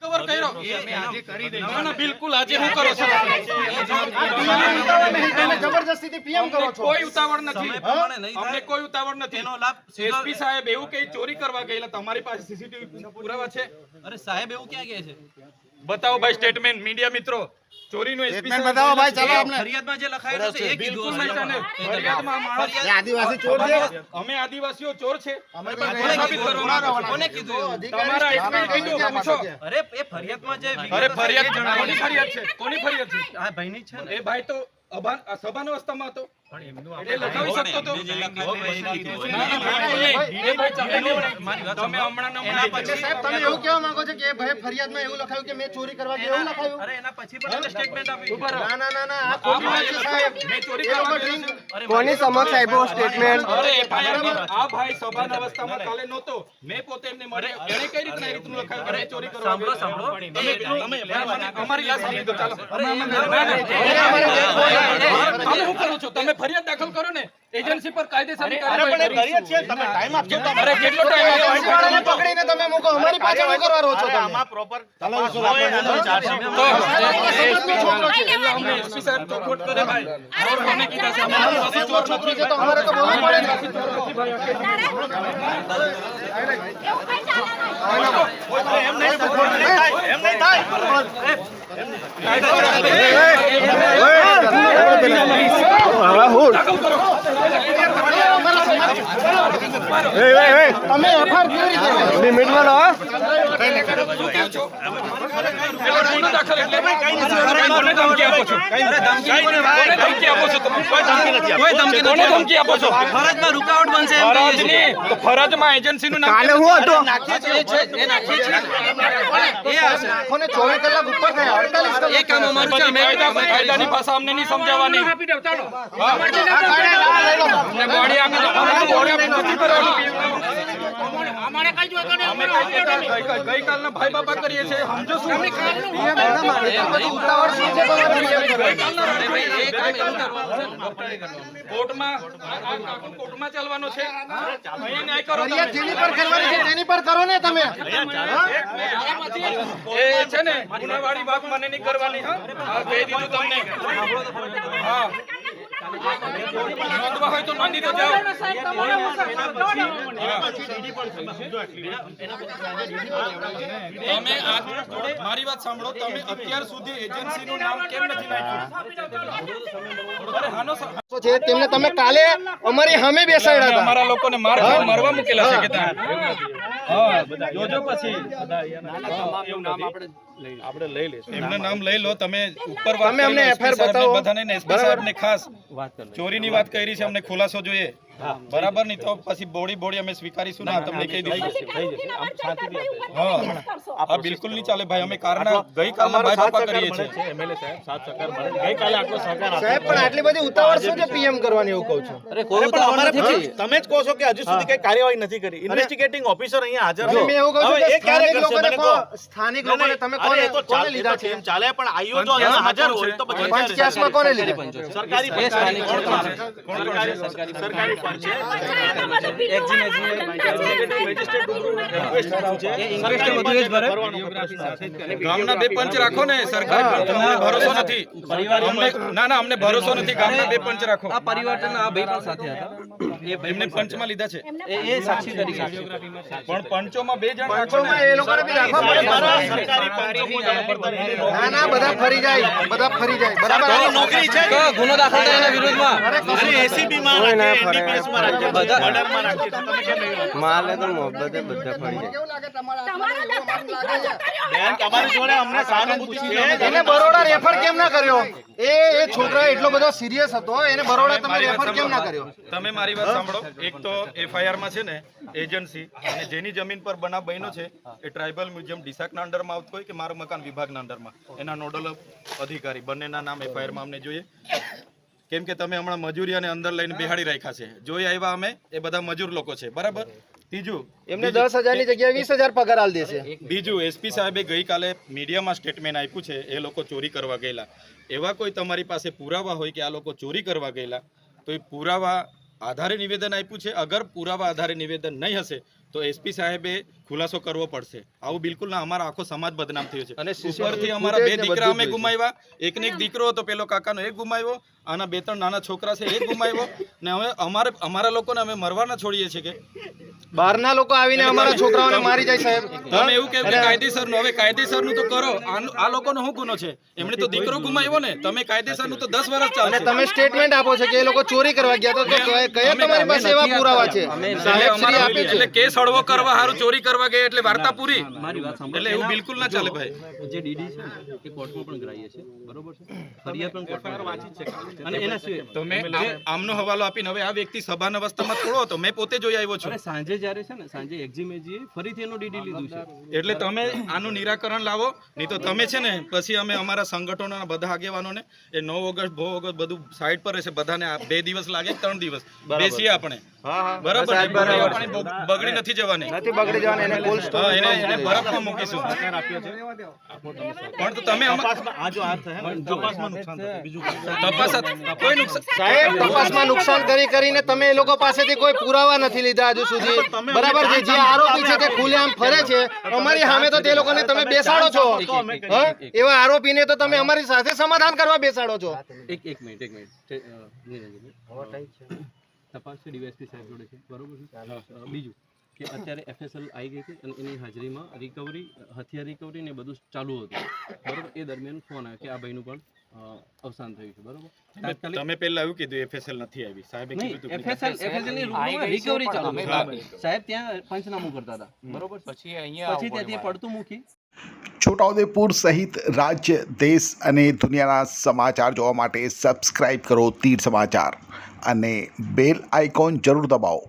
Cover કર્યો ના ના બિલકુલ આજે હું કરો છો જબરદસ્તીથી પીએમ કરો છો કોઈ ઉતાવળ નથી અમને કોઈ ઉતાવળ નથી એસપી સાહેબ એવું કઈ ચોરી કરવા ગયેલા તમારી પાસે સીસીટીવી પુરાવા છે અરે સાહેબ એવું ક્યાં કહે છે બતાવો ભાઈ સ્ટેટમેન્ટ મીડિયા મિત્રો ચોરીનું એસપી સાહેબ બતાવો ભાઈ ચાલો આપણે ફરિયાદમાં જે લખાયેલું છે એ કીધું બિલકુલ નહીં તને ફરિયાદમાં માણસ આદિવાસી ચોર છે અમે આદિવાસીઓ ચોર છે અમે કોને કીધું તમારા એસપી કીધું પૂછો અરે એ ફરિયાદમાં જે અરે ફરિયાદ કોની ફરિયાદ છે કોની ફરિયાદ છે આ ભાઈની છે ને એ ભાઈ તો સભાન અવસ્થામાં હતો એ લખાવી શકતો હતો તમે હમણાં સાહેબ તમે એવું કહેવા માંગો છો કે એ ભાઈ ફરિયાદમાં એવું લખાયું કે મેં ચોરી કરવા ગયો એવું લખાયું અરે એના પછી પણ એને સ્ટેટમેન્ટ આપ્યું ના આ ખોટી વાત છે સાહેબ મેં ચોરી એ લોકો કરવા ડ્રિંક કોની સમક્ષ આપ્યો સ્ટેટમેન્ટ અરે FIR માં આ ભાઈ સભાન અવસ્થામાં કાલે નહોતો મેં પોતે એમને મળ્યો એને કઈ રીતનું લખાયું કે ચોરી કરવા સાંભળો તમે અમારી લાશ આપી દો ચાલો અરે તમે શું કરો છો તમે ફરિયાદ દાખલ કરો ને એજન્સી પર કાયદેસરની પણ કાર્યવાહી છે તમે ટાઈમ આપજો અરે કેટલો ટાઈમ વાળાને પકડીને તમે મૂકો અમારી પાસે શું કરવા રહો છો તમે આમાં પ્રોપર અમને એસપી સાહેબ ચોખવટ કરે ભાઈ और हमने કીધા છે અમે ચોર છોકરી છે તો અમારે તો બોલવું પડે ને એમ નહીં થાય તમે એફઆર કેવી રીતે લિમિટમાં રહો ગુનો દાખલ એટલે કોને ધમકી આપો છો કોને ધમકી આપો છો તમે કોઈ ધમકી નથી આપો કોઈ ધમકી કોને ધમકી આપો છો ફરજમાં રૂકાવટ બનશે એમ કહીએ છીએ. ફરજની તો ફરજમાં એજન્સીનું નામ કાલે હું હતો એ નાખીએ છીએ એ આ છે. આખોને 24 કલાક ઉપર થયા 48 કલાક એ કામ અમારું છે અમે કાયદાની ભાષા અમને નહીં સમજાવવાની અમને બોડી આપી દો અમને બોડી આપી નથી કરવાનું અમે ગઈકાલના ભાઈ બાપા કરીએ છીએ સમજો શું ઉતાવળ શું છે કોર્ટમાં ચાલવાનો છે અહીં ન્યાય કરો તમે. ફરિયાદ જેની પર કરવાની છે તેની પર કરો ને તમે એ છે ને ગુનાવાળી વાત મને નહીં કરવાની હા કહી દીધું તમને હા નોંધવા હોય તો નોંધી તો જાઓ તમે મારી વાત સાંભળો તમે અત્યાર સુધી એજન્સીનું નામ કેમ નથી નાખ્યું અરે હાનો છે તેમને તમે કાલે અમારી સામે બેસાડ્યા હતા અમારા લોકોને મારવા મૂકેલા છે કે ત્યાં હા જોજો પછી આપણે લઈ લેશું એમનું નામ લઈ લો તમે ઉપર વાત તમે અમને કરી લો, FIR SP સાહેબને બતાવો. બધાને SP સાહેબને ખાસ ચોરીની વાત કરી છે અમને ખુલાસો જોઈએ બરાબર નહીં તો પછી બોડી અમે સ્વીકારીશું ના તમને કહી દઈશું હા આ બિલકુલ નહીં ચાલે ભાઈ અમે કારના ગઈકાલના ભાઈ બાપા કરીએ છીએ સાહેબ પણ આટલી બધી ઉતાવળ શું છે પીએમ કરવાની એવું કહું છું અરે કોઈ ઉતાવળ નથી. તમે જ કહો છો કે હજુ સુધી કઈ કાર્યવાહી નથી કરી ઇન્વેસ્ટિગેટિંગ ઓફિસર અહીંયા હાજર મેં એવું કહું છું હવે કે એ ક્યારે સ્થાનિક કરશે? લોકોને મને કહો. સ્થાનિક નહીં, લોકોને નહીં. તમે અરે એ તો કોને ચાલે, લીધા એ તો છે એમ ચાલે પણ આઈઓ જો અહીંયા હાજર હોય તો પછી પંચ કેસમાં કોને લીધા સરકારી એ સ્થાનિક છે. સરકારી પંચ છે ગામના બે પંચ રાખો ને સરકારી પંચ અમને ભરોસો નથી ના અમને ભરોસો નથી ગામના બે પંચ રાખો આ પરિવારના આ ભાઈ પણ સાથે હતા એમને પંચમાં લીધા છે એ સાક્ષી તરીકે છે. પણ પંચોમાં બે જણ રાખો ને પંચોમાં એ લોકોને બી રાખવા પડે સરકારી પંચો પોતાને પડતા નથી. ના બધા ફરી જાય બરાબર સરકારી નોકરી છે તો ગુનો દાખલ થાય એના વિરુદ્ધમાં અને એસીબી માં રાખે એનડીપીએસ માં રાખે બધા. મર્ડર માં રાખે તો તમે કેમ નહીં રાખો? માલે તો મોહબ્બતે બધા પડી જાય કેવું લાગે તમારા બેન તમારી જોડે અમને સહાનુભૂતિ છે એને બરોડા રેફર કેમ ના કર્યો એ છોકરા એટલો બધો સિરિયસ હતો એને બરોડા તમે રેફર કેમ ના કર્યો તમે મારી વાત સાંભળો એક તો FIR માં છે ને એજન્સી અને જેની જમીન પર બનાવ બન્યો છે એ ટ્રાઇબલ મ્યુઝિયમ ડીસાકના અંડરમાં આવતું હોય કે મારા મકાન વિભાગના અંડરમાં એના નોડલ અધિકારી બંનેના નામ FIR માં અમને જોઈએ કેમ કે તમે હમણાં મજૂરી અને અંદર લઈને બેહાડી રાખ્યા છે જોઈ આવ્યા અમે એ બધા મજૂર લોકો છે બરાબર ત્રીજું એમને 10,000 ની જગ્યાએ 20,000 પગાર આલ દેશે બીજું SP સાહેબે ગઈકાલે મીડિયામાં સ્ટેટમેન્ટ આપ્યું છે એ લોકો ચોરી કરવા ગયેલા એવા કોઈ તમારી પાસે પુરાવા હોય કે આ લોકો ચોરી કરવા ગયેલા તો એ પુરાવા આધારે નિવેદન આપ્યું છે અગર પુરાવા આધારે નિવેદન નહીં હશે તો એસપી સાહેબે ખુલાસો કરવો પડશે. આવું બિલકુલ ના, અમારો આખો સમાજ બદનામ થયો છે. અને ઉપરથી અમારા 2 દીકરા અમે ગુમાવ્યા, એકને એક દીકરો હતો, પેલો કાકાનો એક ગુમાવ્યો, આના 2-3 નાના છોકરા છે એક ગુમાવ્યો, ને હવે અમારા લોકોને અમે મરવાના છોડીએ છીએ કે બહારના લોકો આવીને અમારા છોકરાઓને મારી જાય સાહેબ. તમે એવું કહ્યું કે કાયદેસરનું, હવે કાયદેસરનું તો કરો. આ લોકોનો શું ગુનો છે? એમણે તો દીકરો ગુમાવ્યો ને. તમે કાયદેસરનું તો 10 વર્ષ અને ચાલશે. તમે સ્ટેટમેન્ટ આપો છો કે એ લોકો ચોરી કરવા ગયા, તો કયા તમારી પાસે એવા પુરાવા છે? સાહેબ શ્રી આપે છે. એટલે કેસ હળવો કરવા હારું ચોરી કરવા ગયા એટલે વાર્તા પૂરી. મારી વાત સાંભળો. એટલે એવું બિલકુલ ના ચાલે ભાઈ. જે ડીડી છે ને એ કોર્ટમાં પણ ગ્રાહ્ય છે, બરોબર છે, ફરિયાદ પણ કોર્ટમાં વાંચી છે, અને એના સિવાય તો મેં આમનો હવાલો આપીને હવે આ વ્યક્તિ સભાના અવસ્થામાં થોડો હતો, મેં પોતે જોઈ આવ્યો છું. અરે સાંજે જ્યારે છે ને, સાંજે એક્ઝિમેજીએ ફરીથી એનો ડીડી લીધું છે. એટલે તમે આનું નિરાકરણ લાવો, નહીં તો તમે છે ને પછી અમે અમારા સંગઠનોના બધા આગેવાનોને એ 9 ઓગસ્ટ 2 ઓગસ્ટ બધું સાઈડ પર રહેશે. બધાને 2 દિવસ લાગે 3 દિવસ બેસીએ આપણે. બરાબર ને? આપણે બગડી નથી જવાની. નથી બગડી જવાને એને કોલ્ડ સ્ટોર. હા, એને બરફમાં મૂકીશું. પણ તો તમે તપાસ કોઈ નુકસાન સાહેબ તપાસમાં નુકસાન કરીને તમે એ લોકો પાસેથી કોઈ પુરાવા નથી લીધા હજુ સુધી. બરાબર છે, જે આરોપી છે તે ખુલ્લેઆમ ફરે છે, અમારી સામે તો તે લોકોને તમે બેસાડો છો. હા? એવા આરોપીને તો તમે અમારી સાથે સમાધાન કરવા બેસાડો છો. એક મિનિટ નીરજભાઈ. તપાસ છે ડીવાયએસપી સાહેબ જોડે છે, બરોબર છે. બીજું કે અત્યારે એફએસએલ આવી ગઈ હતી અને એની હાજરીમાં રિકવરી, હથિયાર રિકવરી ને બધું ચાલુ હતું, બરોબર. એ દરમિયાન ફોન આવ્યો કે આ ભાઈનું પણ અવસાન થયું છે, બરોબર. તાત્કાલિક તમે પહેલા એવું કીધું એફએસએલ નથી આવી. સાહેબે કીધું હતું કે એફએસએલ ની રૂબરૂમાં રિકવરી ચાલુ છે. સાહેબ ત્યાં પંચનામું કરતા હતા, બરોબર. પછી ત્યાંથી પડતું મૂકી. છોટાઉદેપુર સહિત રાજ્ય, દેશ અને દુનિયાના સમાચાર જોવા માટે સબસ્ક્રાઇબ કરો તીર સમાચાર અને બેલ આઇકોન જરૂર દબાવો.